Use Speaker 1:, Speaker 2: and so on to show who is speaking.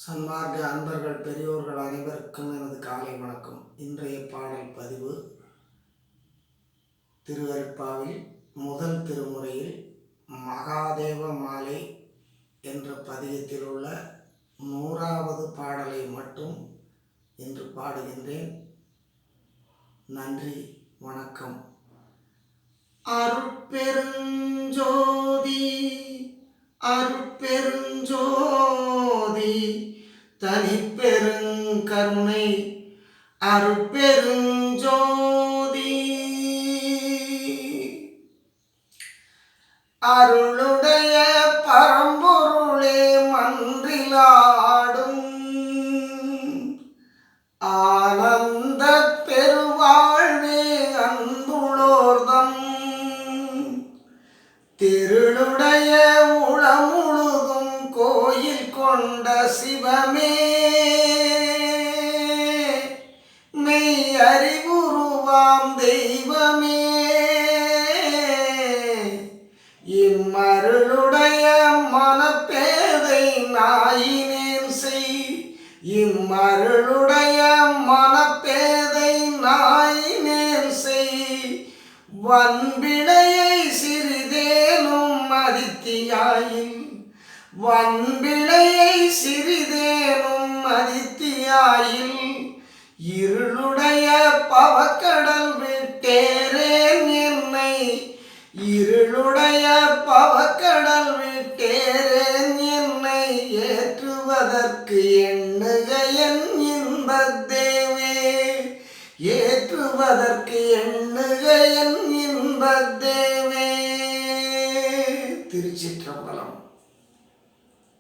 Speaker 1: சன்மார்க்க அன்பர்கள் பெரியோர்கள் அனைவருக்கும் எனது காலை வணக்கம். இன்றைய பாடல் பதிவு திருவருட்பாவில் முதல் திருமுறையில் மகாதேவ மாலை என்ற பதிகத்தில் உள்ள 100வது பாடலை மட்டும் இன்று பாடுகின்றேன். நன்றி, வணக்கம். அருட்பெருஞ்சோதி அருட்பெருஞ்சோதி தனிப்பெருங்கருணை அருட்பெருஞ்சோதி அருளுடைய பரம்பொருளே மன்றிலாடும் ஆனந்த பெருவாழ்வே அன்புளோர்தம் திருளுடைய உளமுழுதும் கோயில் கொண்ட சிவமே மெய் அறிவுருவாம் தெய்வமே இம்மருளுடைய மனப்பேதை நாயினேன் செய் இம்மருளுடைய மனப்பேதை நாயினேன் செய் வன்பிழையை சிறிதேனும் அதித்தியாயில் வன்பிழையை சிறிதேனும் அதித்தியாயில் இருளுடைய பவக்கடல் விட்டேரேன் என்னை இருளுடைய பவக்கடல் விட்டேரேன் என்னை ஏற்றுவதற்கு எண்ணுக என் இன்பத்தேவே ஏற்றுவதற்கு எண்ணுக என் இன்பத்தேவே. திருச்சிற்றம்பலம்.